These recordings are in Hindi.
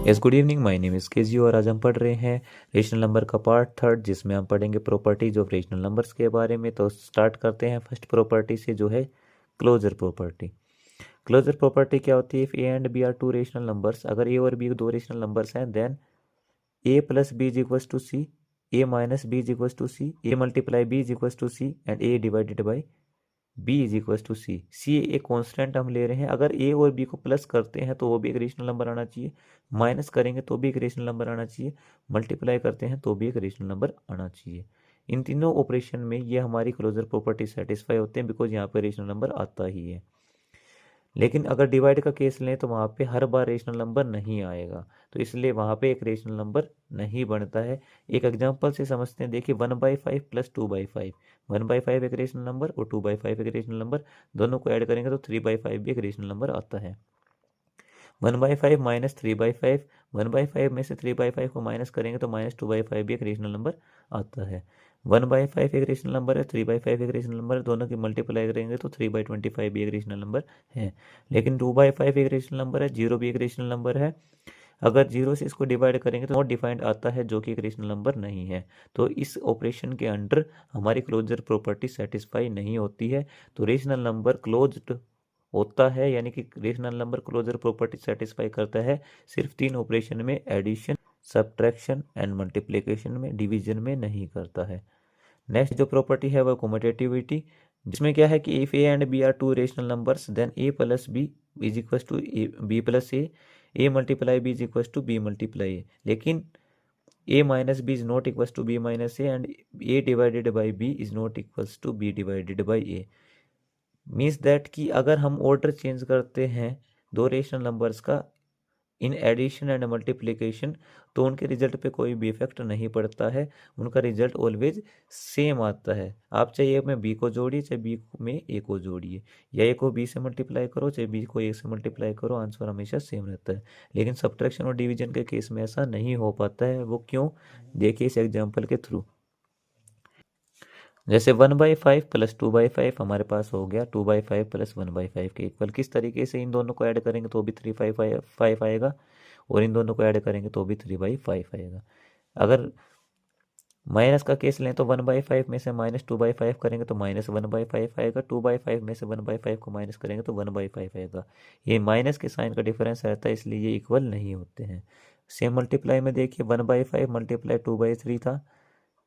Yes good evening, my name is KG और आज हम पढ़ रहे हैं रेशनल नंबर का पार्ट थर्ड, जिसमें हम पढ़ेंगे प्रॉपर्टीज ऑफ रेशनल नंबर्स के बारे में। तो स्टार्ट करते हैं फर्स्ट प्रॉपर्टी से, जो है क्लोजर प्रॉपर्टी। क्लोजर प्रॉपर्टी क्या होती है? If a and b are two rational numbers, अगर ए और बी दो रेशनल नंबर्स हैं, then a plus b is equals to c, a minus b is equals to c, a multiply b is equals to c and a divided by b is equal to c. C एक कॉन्स्टेंट हम ले रहे हैं। अगर ए और बी को प्लस करते हैं तो वो भी एक रेशनल नंबर आना चाहिए, माइनस करेंगे तो भी एक रेशनल नंबर आना चाहिए, मल्टीप्लाई करते हैं तो भी एक रेशनल नंबर आना चाहिए। इन तीनों ऑपरेशन में ये हमारी क्लोजर प्रॉपर्टी सेटिस्फाई होते हैं, बिकॉज यहाँ पे रेशनल नंबर आता ही है। लेकिन अगर डिवाइड का केस लें तो वहाँ पे हर बार रेशनल नंबर नहीं आएगा, तो इसलिए वहाँ पे एक रेशनल नंबर नहीं बनता है। एक एग्जांपल से समझते हैं। देखिए 1/5 प्लस 2/5, 1/5 एक रेशनल नंबर और 2/5 एक रेशनल नंबर, दोनों को ऐड करेंगे तो 3/5 भी एक रेशनल नंबर आता है। 1/5 माइनस 3/5, 1/5 में से 3/5 को माइनस करेंगे तो -2/5 भी एक रेशनल नंबर आता है। 1/5 एक रेशनल नंबर है, 3/5 एक रेशनल नंबर है, दोनों की मल्टीप्लाई करेंगे तो 3/25 भी एक रेशनल नंबर है। लेकिन 2/5 एक रेशनल नंबर है, 0 भी एक रेशनल नंबर है। अगर 0 से इसको डिवाइड करेंगे तो नॉट डिफाइंड आता है, जो कि एक रेशनल नंबर नहीं है। तो इस ऑपरेशन के अंडर हमारी क्लोजर प्रॉपर्टी सेटिस्फाई नहीं होती है। तो रेशनल नंबर क्लोज्ड होता है, यानी कि rational number closure property satisfy करता है सिर्फ तीन ऑपरेशन में, एडिशन, सब्ट्रैक्शन एंड मल्टीप्लिकेशन में, डिवीजन में नहीं करता है। नेक्स्ट जो प्रॉपर्टी है वह कम्यूटेटिविटी, जिसमें क्या है कि if a and b are two rational numbers, then a plus b is equal to b plus A multiply b is equal to b multiply a. लेकिन a minus b is not equal to b minus a and a divided by b is not equal to b divided by a. Means that कि अगर हम ऑर्डर चेंज करते हैं दो रेशनल नंबर्स का इन एडिशन एंड मल्टीप्लिकेशन, तो उनके रिजल्ट पे कोई भी इफेक्ट नहीं पड़ता है, उनका रिजल्ट ऑलवेज सेम आता है। आप चाहे ए में बी को जोड़िए, चाहे बी में ए को जोड़िए, या ए को बी से मल्टीप्लाई करो, चाहे बी को ए से मल्टीप्लाई करो, आंसर हमेशा सेम रहता है। लेकिन सब्ट्रैक्शन और डिवीजन के केस में ऐसा नहीं हो पाता है। वो क्यों? देखिए इस एग्जाम्पल के थ्रू। जैसे 1/5 प्लस 2/5 हमारे पास हो गया 2/5 प्लस 1/5 के इक्वल। किस तरीके से? इन दोनों को ऐड करेंगे तो भी 3/5 आएगा, और इन दोनों को ऐड करेंगे तो भी 3/5 आएगा। अगर माइनस का केस लें तो 1/5 में से -2/5 करेंगे तो -1/5 आएगा, 2/5 में से 1/5 को माइनस करेंगे तो 1/5 आएगा। ये माइनस के साइन का डिफरेंस रहता है, इसलिए ये इक्वल नहीं होते हैं। सेम मल्टीप्लाई में देखिए 1/5 मल्टीप्लाई 2/3 था,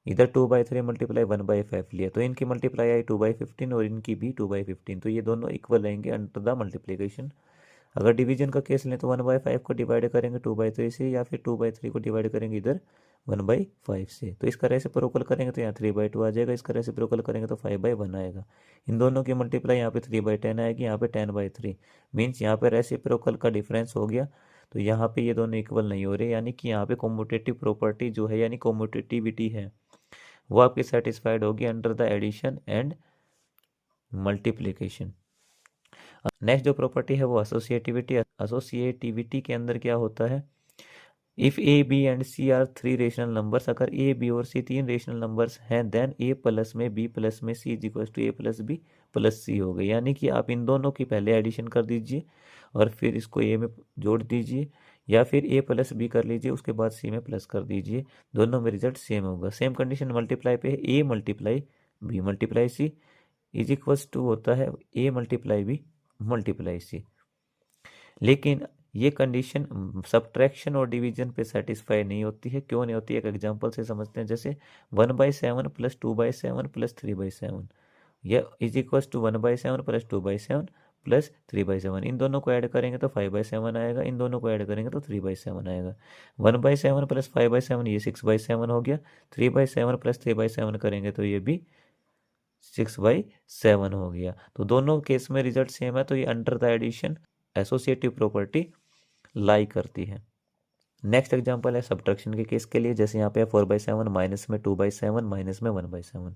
इधर 2/3 मल्टीप्लाई 1/5 लिया, तो इनकी मल्टीप्लाई आई 2/15 और इनकी भी 2/15, तो ये दोनों इक्वल रहेंगे अंडर द मल्टीप्लिकेशन। अगर डिवीजन का केस लें तो 1/5 को डिवाइड करेंगे 2/3 से, या फिर 2/3 को डिवाइड करेंगे इधर 1/5 से। तो इस तरह से प्रोकल करेंगे तो यहाँ 3/2 आ जाएगा, इस तरह से प्रोकल करेंगे तो 5/1 आएगा। इन दोनों की मल्टीप्लाई यहाँ पे 3/10 आएगी, यहाँ पे 10/3, मीन्स यहाँ पे रेसिप्रोकल का डिफरेंस हो गया। तो यहाँ पे ये दोनों इक्वल नहीं हो रहे, यानी कि यहाँ पे कम्यूटेटिव प्रॉपर्टी जो है, यानी कम्यूटेटिविटी है, वो आपकी सेटिस्फाइड होगी under the addition and multiplication. Next जो प्रॉपर्टी है वो एसोसिएटिविटी। एसोसिएटिविटी के अंदर क्या होता है? If A B and C are three rational numbers, अगर ए बी और सी तीन रेशनल नंबर्स हैं, देन ए प्लस में बी प्लस में c is equal to a plus b plus c हो गई। यानी कि आप इन दोनों की पहले एडिशन कर दीजिए और फिर इसको ए में जोड़ दीजिए, या फिर ए प्लस बी कर लीजिए, उसके बाद सी में प्लस कर दीजिए, दोनों में रिजल्ट सेम होगा। सेम कंडीशन मल्टीप्लाई पे है, a multiply b multiply c is equals to होता है a multiply b multiply c. लेकिन ये कंडीशन सब्ट्रैक्शन और डिवीजन पे सेटिस्फाई नहीं होती है। क्यों नहीं होती? एक एग्जांपल से समझते हैं। जैसे 1/7 प्लस 2/7 प्लस 3/7, यह is equal to 1/7 plus 2/7 plus 3/7। इन दोनों को ऐड करेंगे तो 5/7 आएगा, इन दोनों को ऐड करेंगे तो 3/7 आएगा। 1/7 प्लस 5/7 ये 6/7 हो गया, 3/7 प्लस 3/7 करेंगे तो ये भी 6/7 हो गया। तो दोनों केस में रिजल्ट सेम है, तो ये under the addition associative property lie करती है। नेक्स्ट एग्जांपल है सब्ट्रैक्शन के केस के लिए। जैसे यहाँ पे 4/7 माइनस में 2/7 माइनस में 1/7,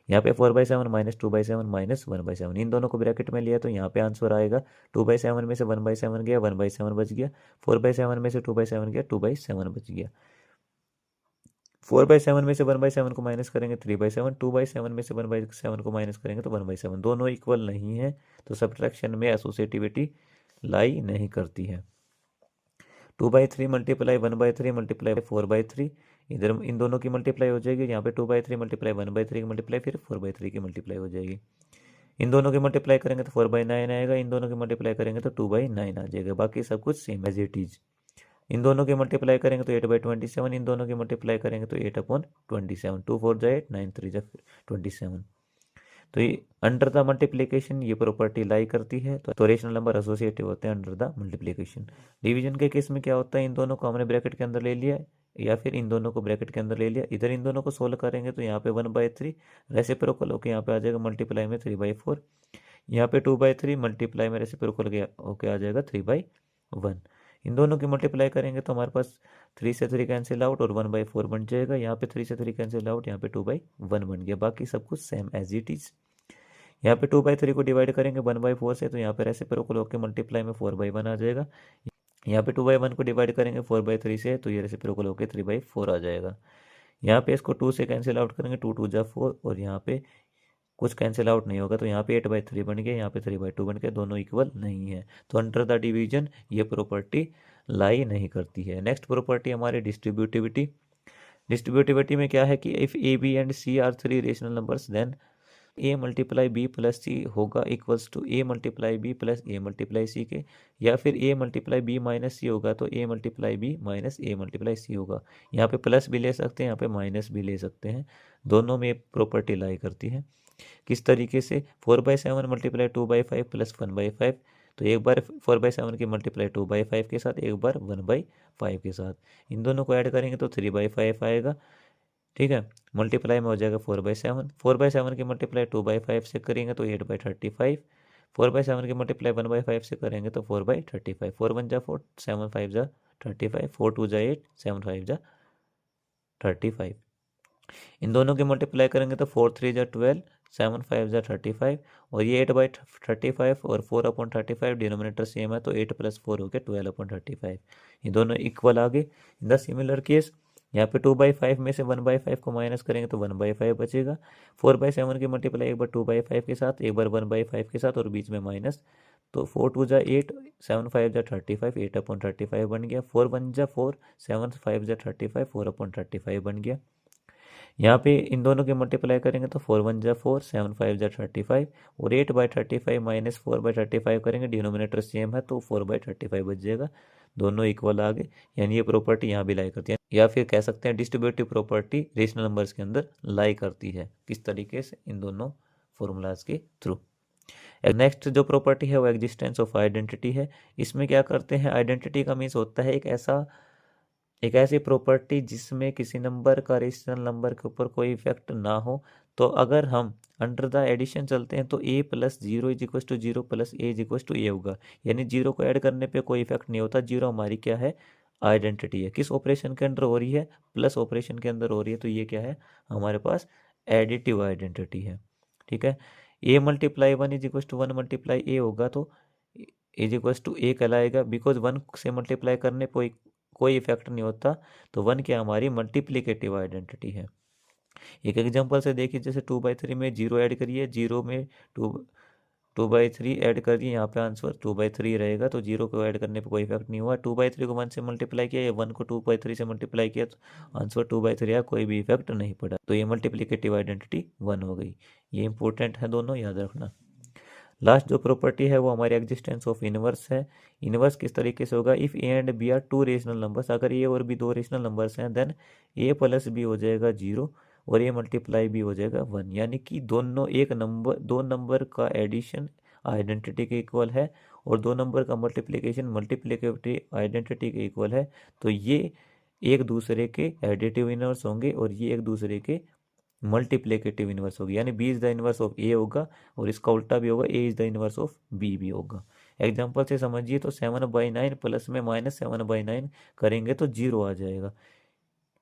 यहाँ पे 4/7 माइनस 2/7 माइनस 1/7, इन दोनों को ब्रैकेट में लिया तो यहाँ पे आंसर आएगा 2/7 में से 1/7 गया 1/7 बच गया, 4/7 में से 2/7 गया 2/7 बच गया। 4/7 में से 1/7 को माइनस करेंगे 3/7, 2/7 में से 1/7 को माइनस करेंगे तो 1/7, दोनों इक्वल नहीं है, तो सब्ट्रैक्शन में एसोसिएटिविटी लाई नहीं करती है। 2/3 मल्टीप्लाई 1/3 मल्टीप्लाई 4/3, इधर इन दोनों की मल्टीप्लाई हो जाएगी, यहाँ पे 2/3 मल्टीप्लाई 1/3 की मल्टीप्लाई फिर 4/3 की मल्टीप्लाई हो जाएगी। इन दोनों की मल्टीप्लाई करेंगे तो 4/9 आएगा, इन दोनों की मल्टीप्लाई करेंगे तो 2/9 आ जाएगा। बाकी सब कुछ सेम एज इट इज। इन दोनों की मल्टीप्लाई करेंगे तो 8/27, इन दोनों की मल्टीप्लाई करेंगे तो 8/27, 2 4 जा 8, 9 3 जा 27। तो ये अंडर द मल्टीप्लीकेशन ये प्रॉपर्टी लाई करती है। तो रेशनल नंबर एसोसिएटिव होते हैं अंडर द मल्टीप्लीकेशन। डिवीजन के केस में क्या होता है, इन दोनों को हमने ब्रैकेट के अंदर ले लिया या फिर इन दोनों को ब्रैकेट के अंदर ले लिया। इधर इन दोनों को सोल्व करेंगे तो यहाँ पे 1/3 रेसिप्रोकल होकर यहाँ पे आ जाएगा मल्टीप्लाई में 3/4, यहाँ पे 2/3 मल्टीप्लाई में रेसिप्रोकल होके आ जाएगा 3/1। इन दोनों की मल्टीप्लाई करेंगे तो हमारे पास 3 से 3 कैंसिल आउट और 1/4 बन जाएगा। यहाँ पे 3 से 3 कैंसिल आउट, यहाँ पे 2/1 बन गया। बाकी सब कुछ सेम एज इट इज। यहाँ पे 2/3 को डिवाइड करेंगे 1/4 से तो यहाँ पे रेसिप्रोकल होकर मल्टीप्लाई में 4/1 आ जाएगा। यहाँ पे 2/1 को डिवाइड करेंगे 4/3 से तो ये रेसिप्रोकल होकर 3/4 आ जाएगा। यहाँ पे इसको 2 से कैंसिल आउट करेंगे, 2 2 जा 4 और यहाँ पे कुछ कैंसिल आउट नहीं होगा तो यहाँ पे 8/3 बन गया, यहाँ पे 3/2 बन गया, दोनों इक्वल नहीं है। तो अंडर द डिवीजन ये प्रॉपर्टी लाई नहीं करती है। नेक्स्ट प्रॉपर्टी हमारी डिस्ट्रीब्यूटिविटी। डिस्ट्रीब्यूटिविटी में क्या है कि if A B and C are 3 rational numbers then A multiply B plus C होगा equals to A multiply B plus A multiply C के, या फिर A multiply B minus C होगा तो A multiply B minus A multiply C होगा। यहाँ पे प्लस भी ले सकते हैं, यहाँ पे माइनस भी ले सकते हैं, दोनों में प्रॉपर्टी लाई करती है। किस तरीके से, 4/7 मल्टीप्लाई 2/5 प्लस 1/5, तो एक बार 4/7 की मल्टीप्लाई 2/5 के साथ, एक बार 1/5 के साथ, इन दोनों को ऐड करेंगे तो 3/5 आएगा। ठीक है, मल्टीप्लाई में हो जाएगा 4/7, 4/7 की मल्टीप्लाई 2/5 से करेंगे तो 8/35, 4/7 की मल्टीप्लाई 1/5 से करेंगे तो 4/35, 4 1 जा 4, 7 5 जा 35, 4 2 जा 8, 7 5 जा 35। इन दोनों की मल्टीप्लाई करेंगे तो 4 3 जा 12, 7 5 जा 35 और ये 8/35 और 4/35 डिनोमिनेटर सेम है तो 8 + 4 हो गया 12/35। ये दोनों इक्वल आ गए। इन द सिमिलर केस यहाँ पे 2/5 में से 1/5 को माइनस करेंगे तो 1/5 बचेगा। 4/7 की मल्टीप्लाई एक बार 2/5 के साथ, एक बार 1/5 के साथ और बीच में माइनस, तो 4 2 जा 8, 7 5 जा 35, 8/35 बन गया। 4 1 जा 4, 7 5 जा 35, 4/35 बन गया। यहाँ पे इन दोनों की मल्टीप्लाई करेंगे तो 4 1 जा 4, 7 5 जा 35 और 8/35 माइनस 4/35 करेंगे, डिनोमिनेटर सेम है तो 4/35 बच जाएगा। दोनों इक्वल आ गए, यानी ये प्रॉपर्टी यहाँ भी लाई करती है, या फिर कह सकते हैं डिस्ट्रीब्यूटिव प्रॉपर्टी रेशनल नंबर्स के अंदर लाई करती है। किस तरीके से, इन दोनों फॉर्मूलाज के थ्रू। नेक्स्ट जो प्रॉपर्टी है वो एग्जिस्टेंस ऑफ आइडेंटिटी है। इसमें क्या करते हैं, आइडेंटिटी का मीन्स होता है एक ऐसी प्रॉपर्टी जिसमें किसी नंबर का रेशनल नंबर के ऊपर कोई इफेक्ट ना हो। तो अगर हम अंडर द एडिशन चलते हैं तो a + 0 = 0 + a = a होगा, यानी 0 को ऐड करने पे कोई इफेक्ट नहीं होता। 0 हमारी क्या है, आइडेंटिटी है। किस ऑपरेशन के अंदर हो रही है, प्लस ऑपरेशन के अंदर हो रही है, तो ये क्या है हमारे पास एडिटिव आइडेंटिटी है। ठीक है, a × 1 = 1 × a होगा तो a कहलाएगा, बिकॉज 1 से मल्टीप्लाई करने पर कोई इफेक्ट नहीं होता। तो 1 क्या हमारी मल्टीप्लिकेटिव आइडेंटिटी है। एक एग्जांपल से देखिए, जैसे 2/3 में 0 ऐड करिए, 0 में 2/3 ऐड करिए, यहाँ पे आंसर 2/3 रहेगा। तो 0 को ऐड करने पे कोई इफेक्ट नहीं हुआ। 2/3 को 1 से मल्टीप्लाई किया या 1 को 2/3 से मल्टीप्लाई किया तो आंसर 2/3 आया, कोई भी इफेक्ट नहीं पड़ा। तो ये मल्टीप्लिकेटिव आइडेंटिटी 1 हो गई। ये इंपॉर्टेंट है, दोनों याद रखना। लास्ट जो प्रॉपर्टी है वो हमारी एग्जिस्टेंस ऑफ इनवर्स है। इनवर्स किस तरीके से होगा, if a and b are 2 rational numbers, अगर ए और बी 2 रेशनल नंबर्स हैं देन a + b हो जाएगा 0 और a × b हो जाएगा 1, यानी कि दो नंबर का एडिशन आइडेंटिटी के इक्वल है और दो नंबर का मल्टीप्लिकेशन मल्टीप्लिकेटिव आइडेंटिटी के इक्वल है। तो ये एक दूसरे के एडिटिव इनवर्स होंगे और ये एक दूसरे के मल्टीप्लिकेटिव इनवर्स होगी, यानी b is the inverse of a होगा और इसका उल्टा भी होगा, a is the inverse of b भी होगा। एग्जांपल से समझिए, तो 7/9 प्लस में -7/9 करेंगे तो 0 आ जाएगा,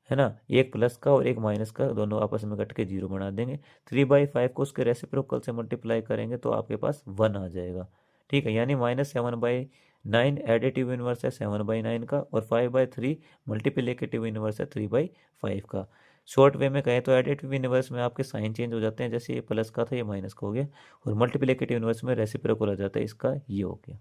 है ना। एक प्लस का और एक माइनस का दोनों आपस में कट के 0 बना देंगे। 3/5 को उसके रेसिप्रोकल से मल्टीप्लाई करेंगे तो आपके पास 1 आ जाएगा। ठीक है, यानी -7/9 एडिटिव इनवर्स है 7/9 का और 5/3 मल्टीप्लिकेटिव इनवर्स है 3/5 का। शॉर्ट वे में कहें तो एडिटिव इनवर्स में आपके साइन चेंज हो जाते हैं, जैसे ये प्लस का था ये माइनस का हो गया, और मल्टीप्लिकेटिव इनवर्स में रेसिप्रोकल आ जाता है, इसका ये हो गया।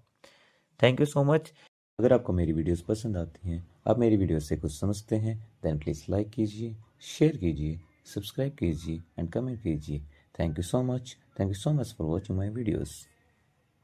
Thank you so much. अगर आपको मेरी वीडियोस पसंद आती हैं, आप मेरी वीडियो से कुछ समझते हैं, देन प्लीज़ लाइक कीजिए, शेयर कीजिए, सब्सक्राइब कीजिए एंड कमेंट कीजिए। Thank you so much for watching my videos.